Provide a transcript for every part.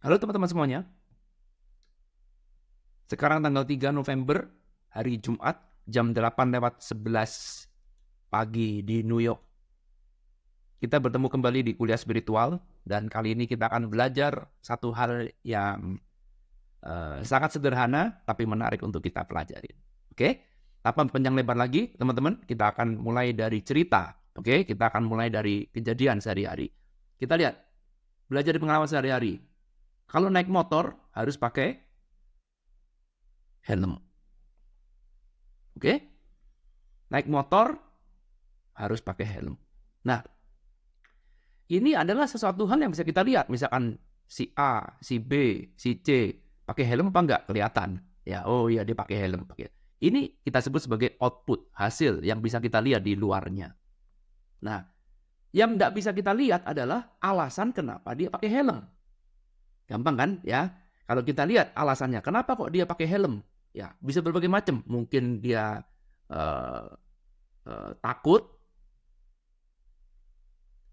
Halo teman-teman semuanya, sekarang tanggal 3 November, hari Jumat, jam 8:11 pagi di New York. Kita bertemu kembali di kuliah spiritual, dan kali ini kita akan belajar satu hal yang sangat sederhana, tapi menarik untuk kita pelajari. Oke? Tanpa panjang lebar lagi, teman-teman, kita akan mulai dari cerita. Oke? Kita akan mulai dari kejadian sehari-hari. Kita lihat, belajar di pengalaman sehari-hari. Kalau naik motor, harus pakai helm. Oke? Naik motor harus pakai helm. Nah, ini adalah sesuatu hal yang bisa kita lihat. Misalkan si A, si B, si C pakai helm apa enggak? Kelihatan. Ya, oh iya dia pakai helm. Ini kita sebut sebagai output, hasil yang bisa kita lihat di luarnya. Nah, yang enggak bisa kita lihat adalah alasan kenapa dia pakai helm. Gampang kan? Ya. Kalau kita lihat alasannya, kenapa kok dia pakai helm? Ya, bisa berbagai macam. Mungkin dia takut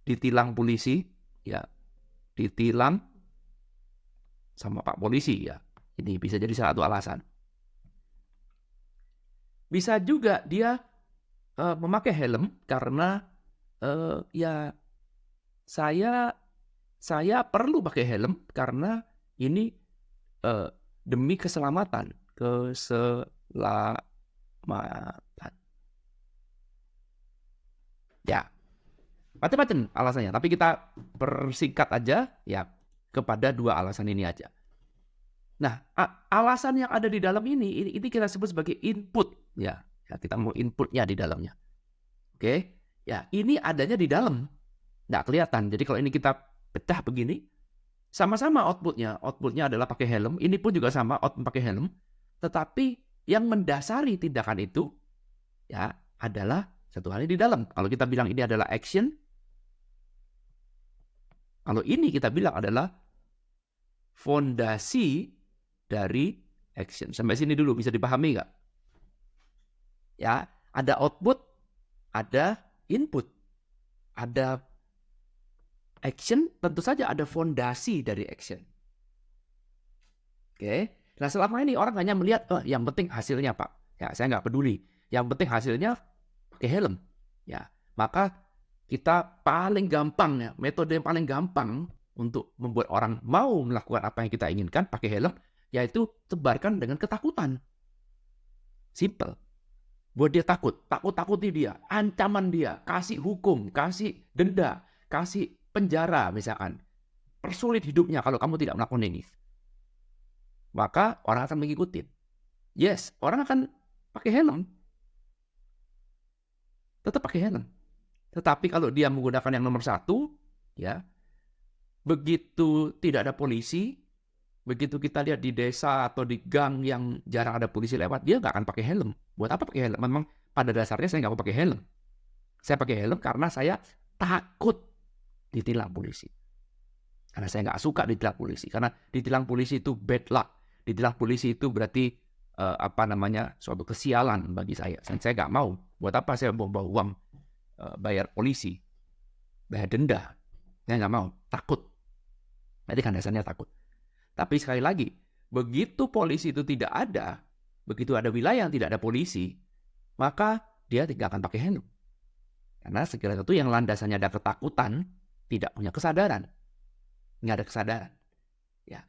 ditilang polisi, ya, ditilang sama Pak Polisi, ya. Ini bisa jadi satu alasan. Bisa juga dia memakai helm karena ya saya perlu pakai helm karena ini demi keselamatan. Ya, macam-macam alasannya, tapi kita persingkat aja ya kepada dua alasan ini aja. Nah, alasan yang ada di dalam ini kita sebut sebagai input ya. Ya, kita mau inputnya di dalamnya. Oke? Ya, ini adanya di dalam. Nggak kelihatan. Jadi kalau ini kita pecah begini, sama-sama outputnya. Outputnya adalah pakai helm. Ini pun juga sama, output pakai helm. Tetapi yang mendasari tindakan itu ya adalah satu hal di dalam. Kalau kita bilang ini adalah action, kalau ini kita bilang adalah fondasi dari action. Sampai sini dulu bisa dipahami nggak? Ya, ada output, ada input, ada action, tentu saja ada fondasi dari action. Oke, nah selama ini orang hanya melihat, yang penting hasilnya Pak. Ya, saya nggak peduli. Yang penting hasilnya pakai helm. Ya, maka kita paling gampang ya, metode yang paling gampang untuk membuat orang mau melakukan apa yang kita inginkan pakai helm, yaitu tebarkan dengan ketakutan. Simple. Buat dia takut-takuti dia, ancaman dia, kasih hukum, kasih denda, kasih penjara misalkan. Persulit hidupnya kalau kamu tidak melakukan ini. Maka orang akan mengikuti. Yes, orang akan pakai helm. Tetap pakai helm. Tetapi kalau dia menggunakan yang nomor 1, ya, begitu tidak ada polisi, begitu kita lihat di desa atau di gang yang jarang ada polisi lewat, dia nggak akan pakai helm. Buat apa pakai helm? Memang pada dasarnya saya nggak mau pakai helm. Saya pakai helm karena saya takut ditilang polisi. Karena saya nggak suka ditilang polisi. Karena ditilang polisi itu bad luck. Ditilang polisi itu berarti suatu kesialan bagi saya. Dan saya nggak mau. Buat apa saya bawa uang bayar polisi, bayar denda? Saya nggak mau. Takut. Jadi kan dasarnya takut. Tapi sekali lagi, begitu polisi itu tidak ada, begitu ada wilayah yang tidak ada polisi, maka dia tidak akan pakai helm. Karena segala sesuatu yang landasannya ada ketakutan, tidak punya kesadaran. Nggak ada kesadaran. Ya.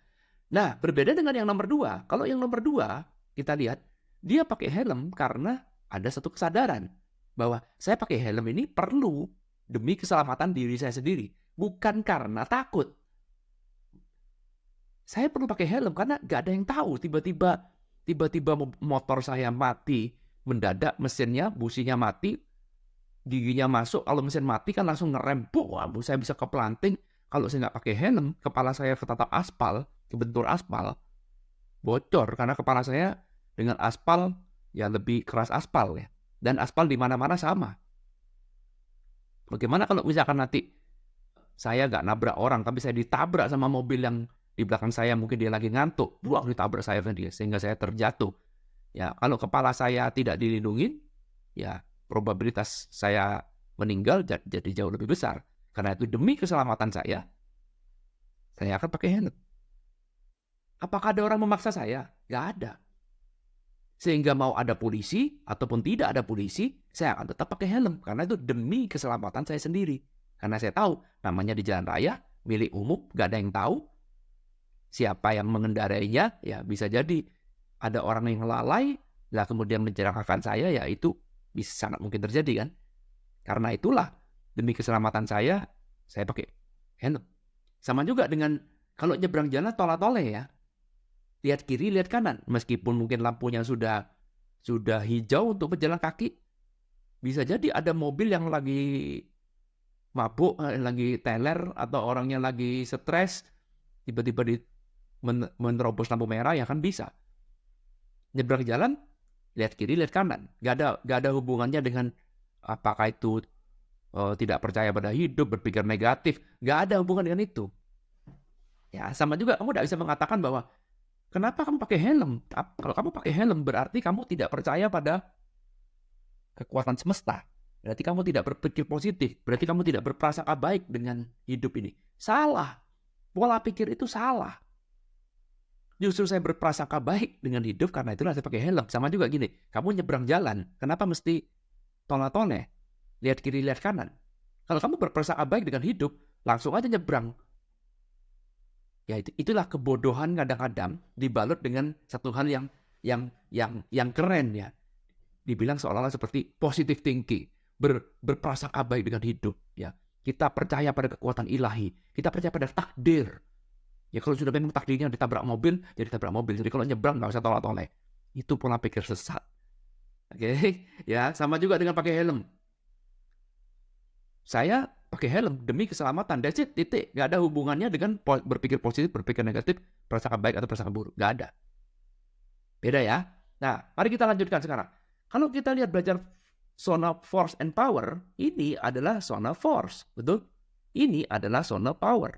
Nah, berbeda dengan yang nomor 2. Kalau yang nomor 2, kita lihat, dia pakai helm karena ada satu kesadaran. Bahwa saya pakai helm ini perlu demi keselamatan diri saya sendiri. Bukan karena takut. Saya perlu pakai helm karena nggak ada yang tahu. Tiba-tiba motor saya mati. Mendadak mesinnya, businya mati. Giginya masuk. Kalau mesin mati kan langsung ngerem. Wah, saya bisa keplanting. Kalau saya nggak pakai helm, kepala saya ketatap aspal, kebentur aspal, bocor. Karena kepala saya dengan aspal ya lebih keras aspal ya. Dan aspal di mana-mana sama. Bagaimana kalau misalkan nanti saya nggak nabrak orang, tapi saya ditabrak sama mobil yang di belakang saya, mungkin dia lagi ngantuk, buang ditabrak saya sehingga saya terjatuh. Ya, kalau kepala saya tidak dilindungi, ya probabilitas saya meninggal jadi jauh lebih besar. Karena itu demi keselamatan saya akan pakai helm. Apakah ada orang memaksa saya? Nggak ada. Sehingga mau ada polisi ataupun tidak ada polisi, saya akan tetap pakai helm. Karena itu demi keselamatan saya sendiri. Karena saya tahu namanya di jalan raya, milik umum, nggak ada yang tahu. Siapa yang mengendarainya, ya bisa jadi ada orang yang lalai, lah kemudian mencelakakan saya, ya itu bisa sangat mungkin terjadi kan. Karena itulah, demi keselamatan saya pakai helm. Sama juga dengan kalau nyebrang jalan tolak-toleh ya. Lihat kiri, lihat kanan. Meskipun mungkin lampunya sudah hijau untuk pejalan kaki, bisa jadi ada mobil yang lagi mabuk, lagi teler, atau orangnya lagi stres, tiba-tiba menerobos lampu merah, ya kan bisa. Nyebrang jalan, lihat kiri, lihat kanan. Gak ada hubungannya dengan apakah itu tidak percaya pada hidup, berpikir negatif. Gak ada hubungan dengan itu. Ya, sama juga kamu tidak bisa mengatakan bahwa kenapa kamu pakai helm? Kalau kamu pakai helm berarti kamu tidak percaya pada kekuatan semesta. Berarti kamu tidak berpikir positif. Berarti kamu tidak berprasangka baik dengan hidup ini. Salah. Pola pikir itu salah. Justru saya berprasangka baik dengan hidup, karena itulah saya pakai helm. Sama juga gini, kamu nyebrang jalan, kenapa mesti toleh-toleh? Lihat kiri, lihat kanan. Kalau kamu berprasangka baik dengan hidup, langsung aja nyebrang. Ya itulah kebodohan kadang-kadang dibalut dengan satu hal yang keren ya. Dibilang seolah-olah seperti positive thinking, berprasangka baik dengan hidup ya. Kita percaya pada kekuatan ilahi, kita percaya pada takdir. Ya kalau sudah memang takdirnya ditabrak mobil, jadi tabrak mobil. Jadi kalau nyebrang nggak usah tolak-toleh. Itu pola pikir sesat. Oke, ya sama juga dengan pakai helm. Saya pakai helm demi keselamatan. That's it, titik. Gak ada hubungannya dengan berpikir positif, berpikir negatif, prasangka baik atau prasangka buruk. Gak ada. Beda ya. Nah, mari kita lanjutkan sekarang. Kalau kita lihat belajar zona force and power, ini adalah zona force. Betul? Ini adalah zona power.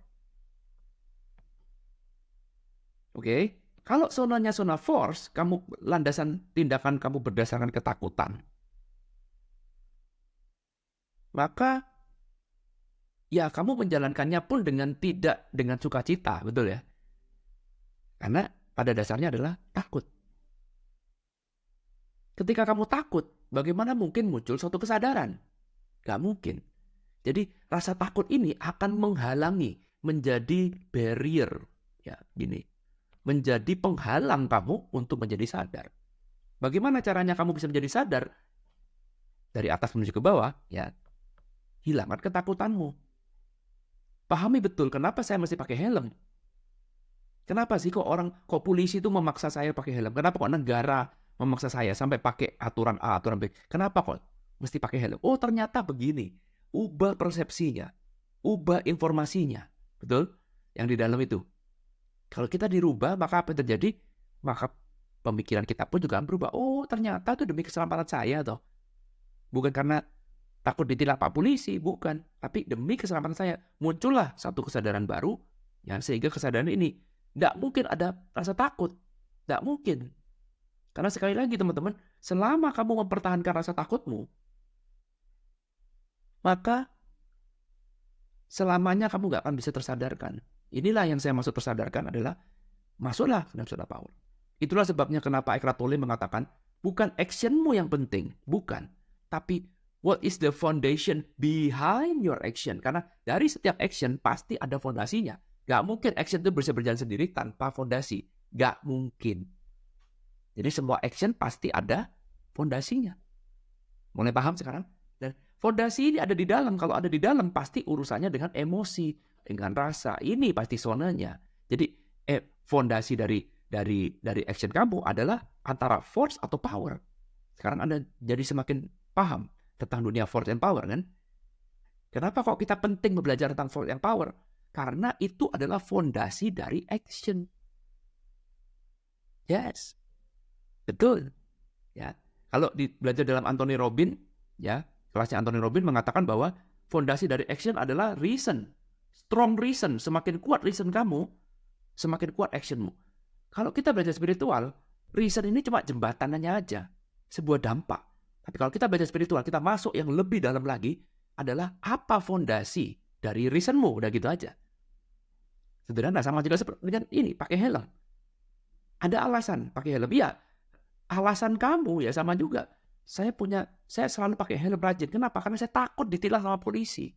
Oke. Kalau zonanya zona force, landasan tindakan kamu berdasarkan ketakutan. Maka ya kamu menjalankannya pun tidak dengan sukacita, betul ya? Karena pada dasarnya adalah takut. Ketika kamu takut, bagaimana mungkin muncul suatu kesadaran? Gak mungkin. Jadi rasa takut ini akan menghalangi, menjadi barrier. Ya, gini. Menjadi penghalang kamu untuk menjadi sadar. Bagaimana caranya kamu bisa menjadi sadar? Dari atas menuju ke bawah, ya. Hilangkan ketakutanmu. Pahami betul kenapa saya mesti pakai helm. Kenapa sih kok polisi itu memaksa saya pakai helm? Kenapa kok negara memaksa saya sampai pakai aturan A, aturan B? Kenapa kok mesti pakai helm? Oh, ternyata begini. Ubah persepsinya. Ubah informasinya. Betul? Yang di dalam itu. Kalau kita dirubah, maka apa yang terjadi? Maka pemikiran kita pun juga berubah. Oh, ternyata itu demi keselamatan saya toh. Bukan karena takut ditilang Pak Polisi, bukan. Tapi demi keselamatan saya, muncullah satu kesadaran baru, ya, sehingga kesadaran ini, tidak mungkin ada rasa takut. Tidak mungkin. Karena sekali lagi teman-teman, selama kamu mempertahankan rasa takutmu, maka selamanya kamu nggak akan bisa tersadarkan. Inilah yang saya maksud tersadarkan adalah, masuklah dalam zona power. Itulah sebabnya kenapa Eckhart Tolle mengatakan, bukan actionmu yang penting, bukan. Tapi what is the foundation behind your action? Karena dari setiap action pasti ada fondasinya. Gak mungkin action itu bisa berjalan sendiri tanpa fondasi. Gak mungkin. Jadi semua action pasti ada fondasinya. Mulai paham sekarang? Dan fondasi ini ada di dalam. Kalau ada di dalam pasti urusannya dengan emosi, dengan rasa. Ini pasti zonanya. Jadi fondasi dari action kamu adalah antara force atau power. Sekarang Anda jadi semakin paham tentang dunia force and power kan? Kenapa kok kita penting belajar tentang force and power? Karena itu adalah fondasi dari action. Yes. Betul. Ya. Kalau belajar dalam Anthony Robbins, ya, kelasnya Anthony Robbins mengatakan bahwa fondasi dari action adalah reason. Strong reason. Semakin kuat reason kamu, semakin kuat actionmu. Kalau kita belajar spiritual, reason ini cuma jembatannya aja. Sebuah dampak. Tapi kalau kita belajar spiritual, kita masuk yang lebih dalam lagi, adalah apa fondasi dari reasonmu. Udah gitu aja. Sederhana, sama juga seperti dengan ini, pakai helm. Ada alasan pakai helm. Iya, alasan kamu ya sama juga. Saya selalu pakai helm rajin. Kenapa? Karena saya takut ditilang sama polisi.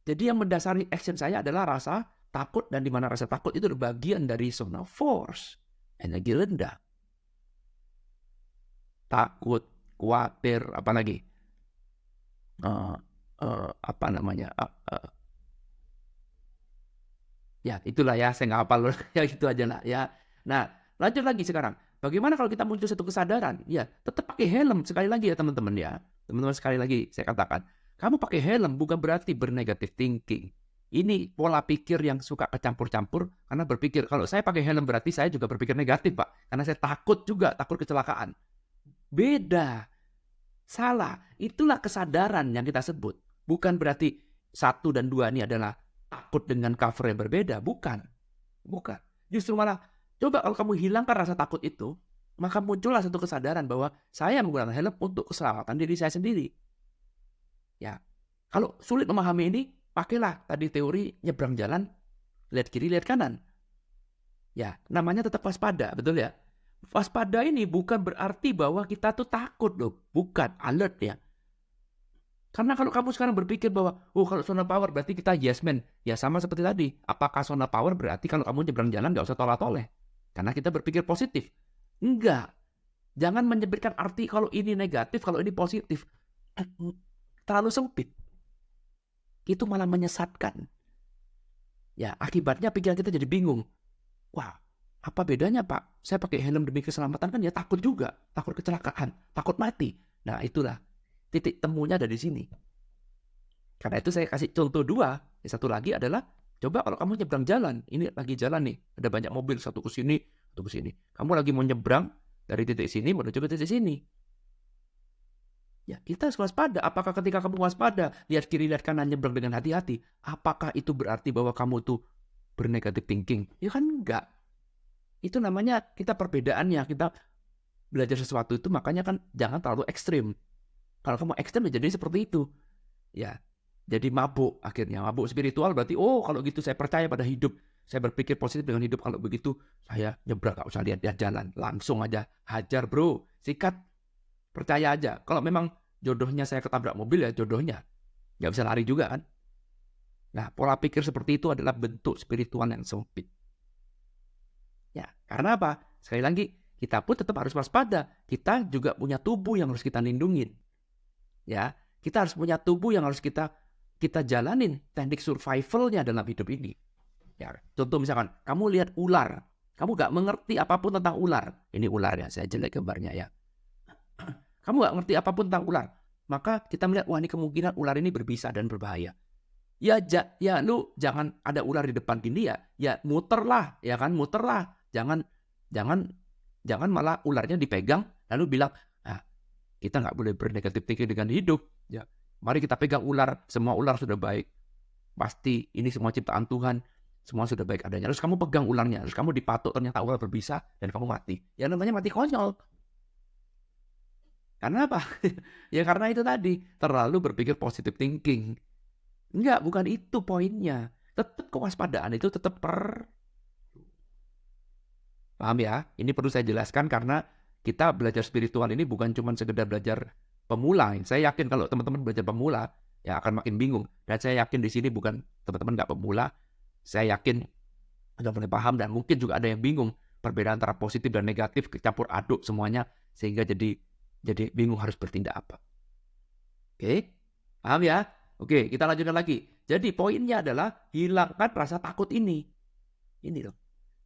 Jadi yang mendasari action saya adalah rasa takut, dan di mana rasa takut itu bagian dari zona force. Energi rendah. Takut, khawatir, apalagi apa namanya? Ya itulah ya, saya nggak hafal ya, gitu aja lah ya. Nah, lanjut lagi sekarang. Bagaimana kalau kita muncul satu kesadaran? Ya, tetap pakai helm. Sekali lagi ya teman-teman ya. Teman-teman, sekali lagi saya katakan, kamu pakai helm bukan berarti bernegatif thinking. Ini pola pikir yang suka kecampur-campur, karena berpikir kalau saya pakai helm berarti saya juga berpikir negatif, Pak. Karena saya takut juga, takut kecelakaan. Beda. Salah. Itulah kesadaran yang kita sebut. Bukan berarti 1 dan 2 ini adalah takut dengan cover yang berbeda. Bukan. Justru malah, coba kalau kamu hilangkan rasa takut itu, maka muncullah satu kesadaran bahwa saya menggunakan helm untuk keselamatan diri saya sendiri. Ya, kalau sulit memahami ini, pakailah tadi teori nyebrang jalan, lihat kiri, lihat kanan. Ya, namanya tetap waspada, betul ya? Waspada ini bukan berarti bahwa kita tuh takut loh. Bukan, alert ya. Karena kalau kamu sekarang berpikir bahwa, kalau zona power berarti kita yes man. Ya sama seperti tadi. Apakah zona power berarti kalau kamu nyebrang jalan nggak usah tolak-toleh? Karena kita berpikir positif. Enggak. Jangan menyebutkan arti kalau ini negatif, kalau ini positif. Terlalu sempit. Itu malah menyesatkan. Ya, akibatnya pikiran kita jadi bingung. Wah, apa bedanya Pak? Saya pakai helm demi keselamatan kan ya takut juga. Takut kecelakaan, takut mati. Nah itulah. Titik temunya ada di sini. Karena itu saya kasih contoh 2. Yang satu lagi adalah, coba kalau kamu nyebrang jalan. Ini lagi jalan nih. Ada banyak mobil, satu ke sini, satu ke sini. Kamu lagi mau nyebrang dari titik sini menuju ke titik sini. Ya, kita harus waspada. Apakah ketika kamu waspada, lihat kiri, lihat kanan, nyebrang dengan hati-hati, apakah itu berarti bahwa kamu tuh bernegatif thinking? Ya kan enggak. Itu namanya kita perbedaannya. Kita belajar sesuatu itu makanya kan jangan terlalu ekstrim. Kalau kamu ekstrem ya jadi seperti itu. Ya, jadi mabuk akhirnya. Mabuk spiritual berarti, kalau gitu saya percaya pada hidup. Saya berpikir positif dengan hidup. Kalau begitu saya nyebrang, gak usah lihat-lihat jalan. Langsung aja hajar bro. Sikat. Percaya aja. Kalau memang jodohnya saya ketabrak mobil ya jodohnya. Gak bisa lari juga kan. Nah, pola pikir seperti itu adalah bentuk spiritual yang sempit. Ya, karena apa? Sekali lagi, kita pun tetap harus waspada. Kita juga punya tubuh yang harus kita lindungin. Ya, kita harus punya tubuh yang harus kita jalanin teknik survivalnya dalam hidup ini. Ya, contoh misalkan kamu lihat ular, kamu gak mengerti apapun tentang ular. Ini ular ya, saya jelek gambarnya ya. Kamu gak ngerti apapun tentang ular, maka kita melihat, wah ini kemungkinan ular ini berbisa dan berbahaya. Ya lu jangan ada ular di depan gini ya muterlah, ya kan, muterlah. Jangan malah ularnya dipegang lalu bilang, kita nggak boleh bernegatif thinking dengan hidup. Ya, mari kita pegang ular. Semua ular sudah baik. Pasti ini semua ciptaan Tuhan. Semua sudah baik adanya. Terus kamu pegang ularnya. Terus kamu dipatuk, ternyata ular berbisa dan kamu mati. Ya namanya mati konyol. Karena apa? Ya karena itu tadi. Terlalu berpikir positive thinking. Enggak, bukan itu poinnya. Tetap kewaspadaan itu tetap paham ya? Ini perlu saya jelaskan karena kita belajar spiritual ini bukan cuma sekedar belajar pemula. Saya yakin kalau teman-teman belajar pemula, ya akan makin bingung. Dan saya yakin di sini bukan teman-teman nggak pemula. Saya yakin sudah mulai paham dan mungkin juga ada yang bingung. Perbedaan antara positif dan negatif, kecampur aduk semuanya. Sehingga jadi bingung harus bertindak apa. Oke? Paham ya? Oke, kita lanjutkan lagi. Jadi poinnya adalah hilangkan rasa takut ini. Ini loh.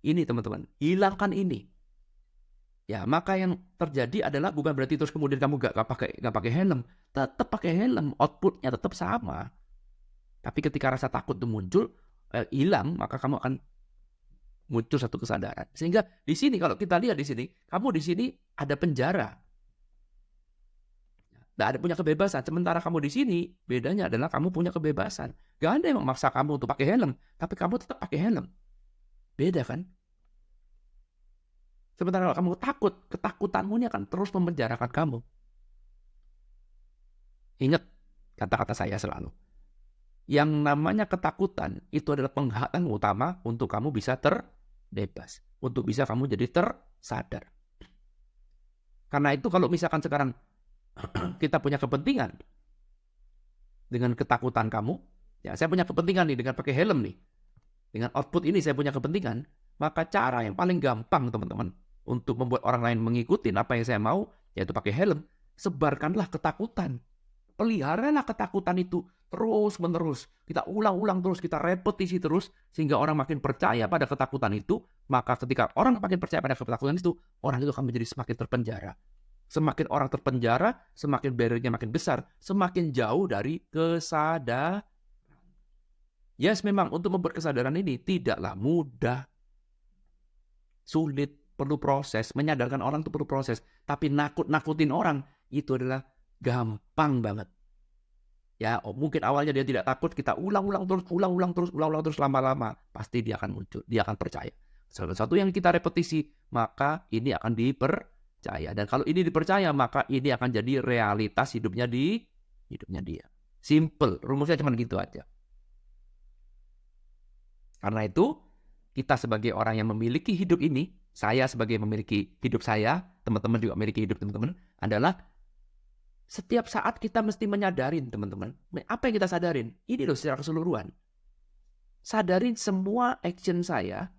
Ini teman-teman. Hilangkan ini. Ya, maka yang terjadi adalah bukan berarti terus kemudian kamu gak pakai helm. Tetap pakai helm, outputnya tetap sama. Tapi ketika rasa takut itu muncul, hilang, maka kamu akan muncul satu kesadaran. Sehingga di sini kalau kita lihat di sini, kamu di sini ada penjara. Gak ada punya kebebasan. Sementara kamu di sini, bedanya adalah kamu punya kebebasan. Gak ada yang memaksa kamu untuk pakai helm, tapi kamu tetap pakai helm. Beda kan? Sementara kalau kamu takut, ketakutanmu ini akan terus memenjarakan kamu. Ingat kata-kata saya selalu. Yang namanya ketakutan itu adalah penghalang utama untuk kamu bisa terbebas. untuk bisa kamu jadi tersadar. Karena itu kalau misalkan sekarang kita punya kepentingan dengan ketakutan kamu, ya saya punya kepentingan nih dengan pakai helm nih, dengan output ini saya punya kepentingan, maka cara yang paling gampang teman-teman untuk membuat orang lain mengikuti apa yang saya mau, yaitu pakai helm, sebarkanlah ketakutan. Peliharalah ketakutan itu terus-menerus. Kita ulang-ulang terus, kita repetisi terus, sehingga orang makin percaya pada ketakutan itu. Maka ketika orang makin percaya pada ketakutan itu, orang itu akan menjadi semakin terpenjara. Semakin orang terpenjara, semakin barriernya makin besar, semakin jauh dari kesadaran. Yes, memang untuk membuat kesadaran ini tidaklah mudah. Sulit, perlu proses. Menyadarkan orang itu perlu proses. Tapi nakut-nakutin orang, itu adalah gampang banget. Ya, mungkin awalnya dia tidak takut, kita ulang-ulang terus, lama-lama pasti dia akan muncul, dia akan percaya. Salah satu yang kita repetisi, maka ini akan dipercaya. Dan kalau ini dipercaya, maka ini akan jadi realitas hidupnya dia. Simple, rumusnya cuma gitu aja. Karena itu, kita sebagai orang yang memiliki hidup ini, saya sebagai memiliki hidup saya, teman-teman juga memiliki hidup teman-teman, adalah setiap saat kita mesti menyadarin, teman-teman. Apa yang kita sadarin? Ini loh secara keseluruhan. Sadarin semua action saya.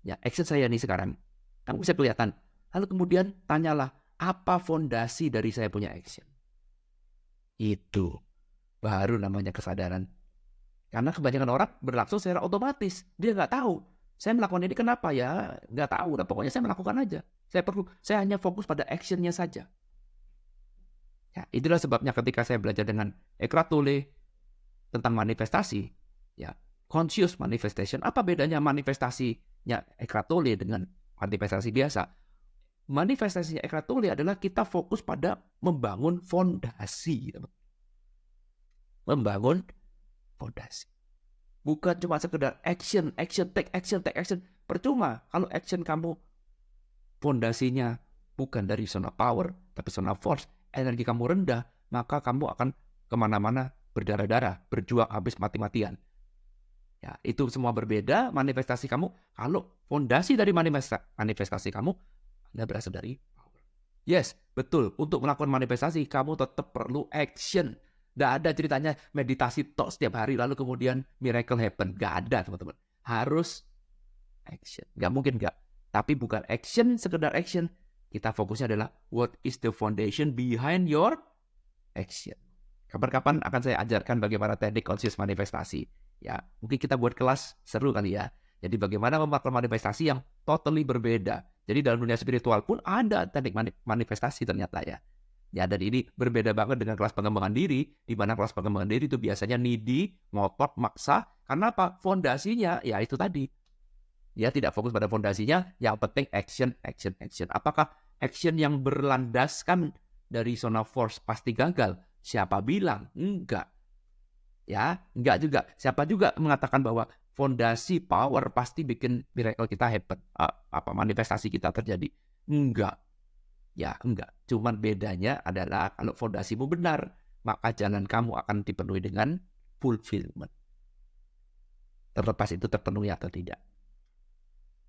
Ya, action saya nih sekarang. Kamu bisa kelihatan. Lalu kemudian tanyalah, apa fondasi dari saya punya action? Itu baru namanya kesadaran. Karena kebanyakan orang berlangsung secara otomatis. Dia nggak tahu. Saya melakukan ini kenapa ya? Nggak tahu. Nah, pokoknya saya melakukan aja. Saya hanya fokus pada actionnya saja. Ya, itulah sebabnya ketika saya belajar dengan Eckhart Tolle tentang manifestasi, ya, conscious manifestation, apa bedanya manifestasinya Eckhart Tolle dengan manifestasi biasa? Manifestasi Eckhart Tolle adalah kita fokus pada membangun fondasi. Membangun fondasi. Bukan cuma sekedar action, take action. Percuma kalau action kamu fondasinya bukan dari zona power, tapi zona force. Energi kamu rendah, maka kamu akan kemana-mana berdarah-darah, berjuang habis mati-matian. Ya, itu semua berbeda. Manifestasi kamu, kalau fondasi dari manifestasi kamu adalah berasal dari power. Yes, betul. Untuk melakukan manifestasi, kamu tetap perlu action. Nggak ada ceritanya meditasi tok setiap hari, lalu kemudian miracle happen. Nggak ada, teman-teman. Harus action. Nggak mungkin nggak. Tapi bukan action, sekedar action. Kita fokusnya adalah what is the foundation behind your action. Kapan-kapan akan saya ajarkan bagaimana teknik conscious manifestasi. Ya, mungkin kita buat kelas seru kali ya. Jadi bagaimana melakukan manifestasi yang totally berbeda. Jadi dalam dunia spiritual pun ada teknik manifestasi ternyata ya. Ya, dan ini berbeda banget dengan kelas pengembangan diri, di mana kelas pengembangan diri itu biasanya needy, ngotot, maksa. Karena apa? Fondasinya ya itu tadi. Dia tidak fokus pada fondasinya, yang penting action. Apakah action yang berlandaskan dari zona force pasti gagal? Siapa bilang? Enggak. Ya, enggak juga. Siapa juga mengatakan bahwa fondasi power pasti bikin miracle kita happen? Manifestasi kita terjadi? Enggak. Ya, enggak. Cuman bedanya adalah kalau fondasimu benar, maka jalan kamu akan dipenuhi dengan fulfillment. Terlepas itu terpenuhi atau tidak.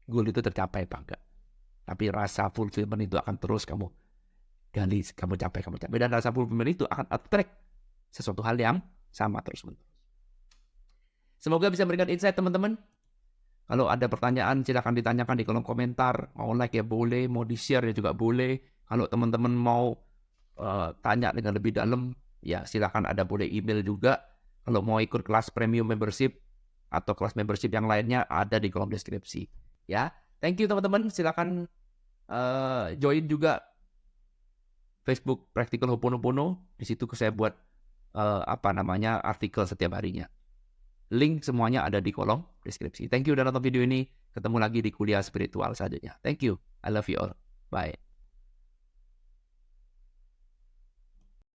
Goal itu tercapai apa enggak. Tapi rasa fulfillment itu akan terus kamu gali, kamu capai. Dan rasa fulfillment itu akan attract sesuatu hal yang sama terus-menerus. Semoga bisa memberikan insight teman-teman. Kalau ada pertanyaan silahkan ditanyakan di kolom komentar. Mau like ya boleh, mau di-share ya juga boleh. Kalau teman-teman mau tanya dengan lebih dalam, ya silahkan ada boleh email juga. Kalau mau ikut kelas premium membership atau kelas membership yang lainnya ada di kolom deskripsi. Ya, thank you teman-teman. Silakan join juga Facebook Practical Ho'oponopono. Di situ saya buat artikel setiap harinya. Link semuanya ada di kolom deskripsi. Thank you udah nonton video ini. Ketemu lagi di kuliah spiritual selanjutnya. Thank you. I love you all. Bye.